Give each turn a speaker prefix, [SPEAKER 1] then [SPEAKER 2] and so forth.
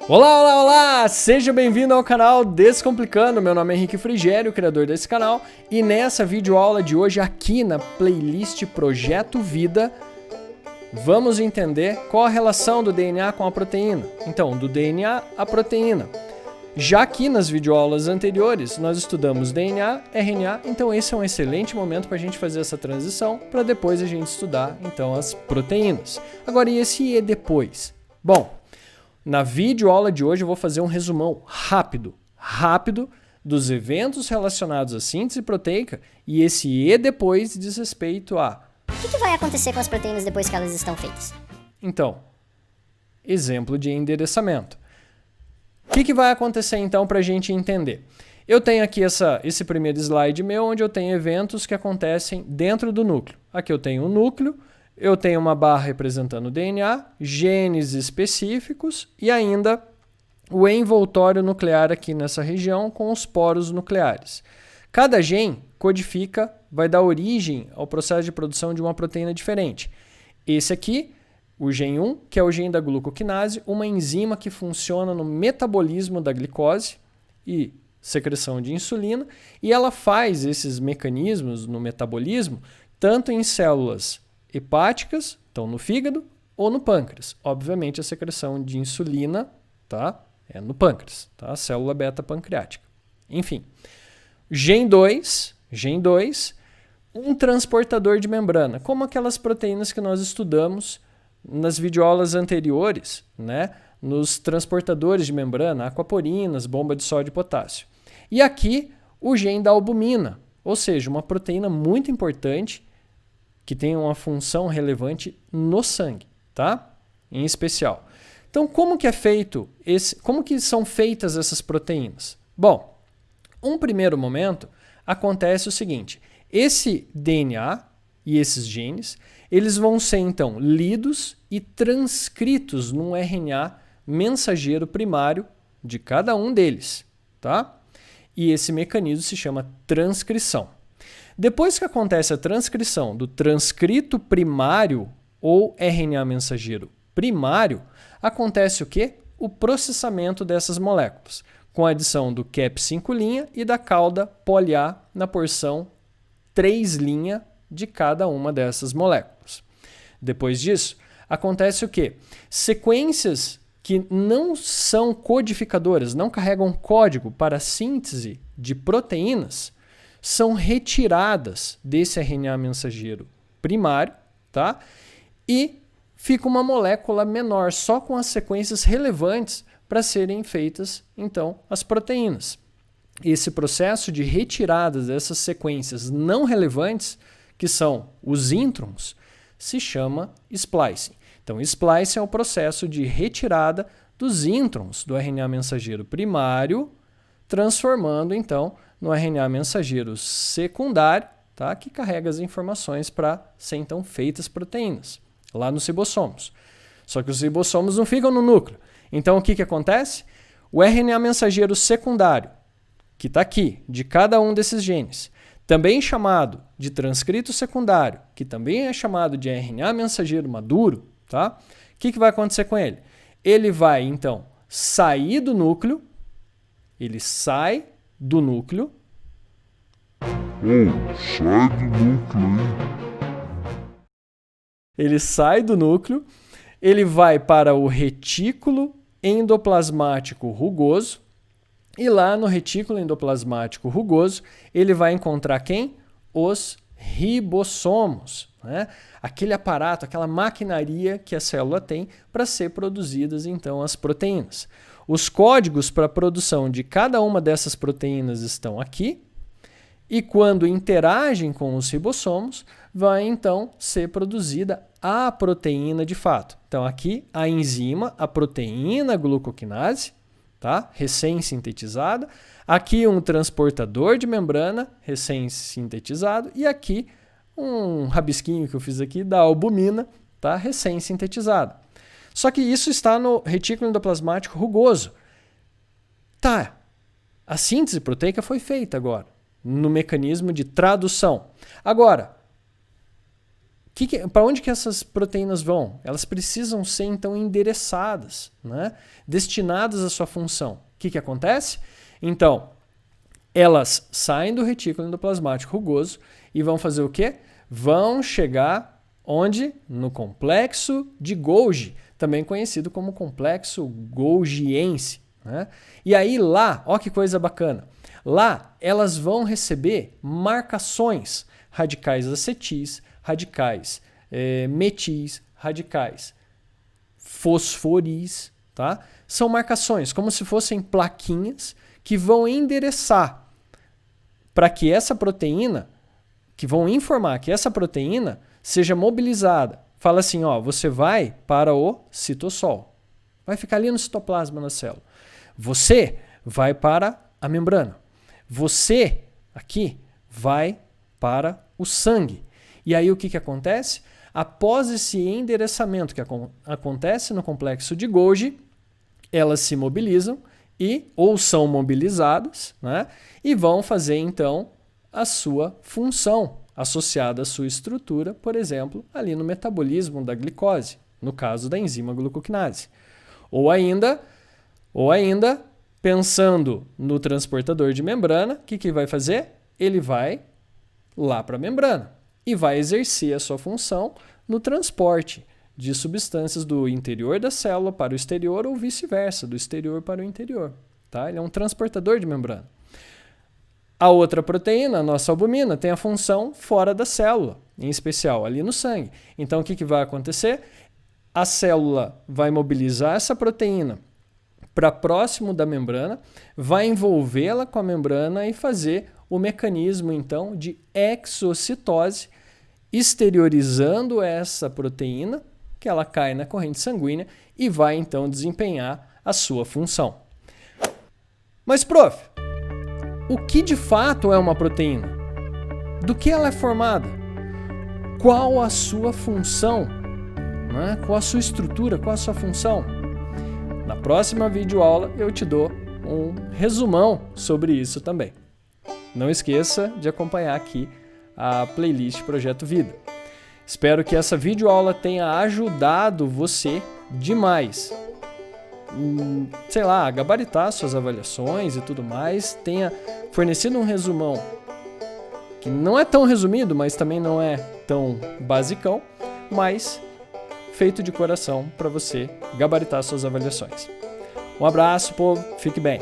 [SPEAKER 1] Olá, olá, olá! Seja bem-vindo ao canal Descomplicando. Meu nome é Henrique Frigério, criador desse canal, e nessa videoaula de hoje, aqui na playlist Projeto Vida, vamos entender qual a relação do DNA com a proteína. Então, do DNA à proteína. Já aqui nas videoaulas anteriores, nós estudamos DNA, RNA, então esse é um excelente momento para a gente fazer essa transição, para depois a gente estudar, então, as proteínas. Agora, e esse E depois? Bom, na videoaula de hoje eu vou fazer um resumão rápido dos eventos relacionados à síntese proteica, e esse E depois diz respeito a...
[SPEAKER 2] O que vai acontecer com as proteínas depois que elas estão feitas?
[SPEAKER 1] Então, exemplo de endereçamento. O que vai acontecer então para a gente entender? Eu tenho aqui esse primeiro slide meu, onde eu tenho eventos que acontecem dentro do núcleo. Aqui eu tenho um núcleo, eu tenho uma barra representando o DNA, genes específicos e ainda o envoltório nuclear aqui nessa região com os poros nucleares. Cada gene codifica, vai dar origem ao processo de produção de uma proteína diferente. Esse aqui, o gene 1, que é o gene da glucoquinase, uma enzima que funciona no metabolismo da glicose e secreção de insulina, e ela faz esses mecanismos no metabolismo tanto em células hepáticas, então no fígado, ou no pâncreas. Obviamente a secreção de insulina, tá? É no pâncreas, tá? A célula beta pancreática. Enfim, Gen 2, um transportador de membrana, como aquelas proteínas que nós estudamos nas videoaulas anteriores, né? Nos transportadores de membrana, aquaporinas, bomba de sódio e potássio. E aqui o gene da albumina, ou seja, uma proteína muito importante que tem uma função relevante no sangue, tá? Em especial. Então, como que são feitas essas proteínas? Bom, um primeiro momento acontece o seguinte: esse DNA e esses genes, eles vão ser então lidos e transcritos num RNA mensageiro primário de cada um deles, tá? E esse mecanismo se chama transcrição. Depois que acontece a transcrição do transcrito primário ou RNA mensageiro primário, acontece o quê? O processamento dessas moléculas, com a adição do cap5' e da cauda poli-A na porção 3' de cada uma dessas moléculas. Depois disso, acontece o quê? Sequências que não são codificadoras, não carregam código para a síntese de proteínas, são retiradas desse RNA mensageiro primário, tá? E fica uma molécula menor, só com as sequências relevantes para serem feitas, então, as proteínas. Esse processo de retirada dessas sequências não relevantes, que são os introns, se chama splicing. Então, splicing é o processo de retirada dos introns do RNA mensageiro primário, transformando, então, no RNA mensageiro secundário, tá? Que carrega as informações para ser, então, feitas proteínas, lá nos ribossomos. Só que os ribossomos não ficam no núcleo. Então, o que acontece? O RNA mensageiro secundário, que está aqui, de cada um desses genes, também chamado de transcrito secundário, que também é chamado de RNA mensageiro maduro, tá? O que vai acontecer com ele? Ele vai, então, sair do núcleo, ele sai do núcleo.
[SPEAKER 3] Sai do núcleo, hein?
[SPEAKER 1] Ele sai do núcleo, ele vai para o retículo endoplasmático rugoso, e lá no retículo endoplasmático rugoso, ele vai encontrar quem? Os ribossomos, né? Aquele aparato, aquela maquinaria que a célula tem para ser produzidas, então, as proteínas. Os códigos para a produção de cada uma dessas proteínas estão aqui, e quando interagem com os ribossomos, vai então ser produzida a proteína de fato. Então, aqui a enzima, a proteína glucoquinase, tá? Recém-sintetizada. Aqui um transportador de membrana, recém-sintetizado. E aqui um rabisquinho que eu fiz aqui da albumina, tá? Recém-sintetizada. Só que isso está no retículo endoplasmático rugoso. Tá, a síntese proteica foi feita agora, no mecanismo de tradução. Agora, Para onde que essas proteínas vão? Elas precisam ser, então, endereçadas, né? Destinadas à sua função. O que acontece? Então, elas saem do retículo endoplasmático rugoso e vão fazer o quê? Vão chegar onde? No complexo de Golgi, também conhecido como complexo golgiense, né? E aí lá, ó que coisa bacana, lá elas vão receber marcações, radicais acetis, radicais metis, radicais fosforis, tá? São marcações, como se fossem plaquinhas que vão endereçar para que essa proteína, que vão informar que essa proteína seja mobilizada. Fala assim, ó, você vai para o citossol. Vai ficar ali no citoplasma na célula. Você vai para a membrana. Você, aqui, vai para o sangue. E aí o que acontece? Após esse endereçamento que acontece no complexo de Golgi, elas se mobilizam ou são mobilizadas, né? E vão fazer, então, a sua função associada à sua estrutura, por exemplo, ali no metabolismo da glicose, no caso da enzima glucokinase. Ou ainda, pensando no transportador de membrana, o que vai fazer? Ele vai lá para a membrana e vai exercer a sua função no transporte de substâncias do interior da célula para o exterior ou vice-versa, do exterior para o interior. Tá? Ele é um transportador de membrana. A outra proteína, a nossa albumina, tem a função fora da célula, em especial ali no sangue. Então, o que vai acontecer? A célula vai mobilizar essa proteína para próximo da membrana, vai envolvê-la com a membrana e fazer o mecanismo, então, de exocitose, exteriorizando essa proteína, que ela cai na corrente sanguínea e vai, então, desempenhar a sua função. Mas, prof, o que de fato é uma proteína? Do que ela é formada? Qual a sua função? Né? Qual a sua estrutura? Qual a sua função? Na próxima videoaula eu te dou um resumão sobre isso também. Não esqueça de acompanhar aqui a playlist Projeto Vida. Espero que essa videoaula tenha ajudado você demais. Sei lá, gabaritar suas avaliações e tudo mais, tenha fornecido um resumão que não é tão resumido, mas também não é tão basicão, mas feito de coração para você gabaritar suas avaliações. Um abraço, povo, fique bem.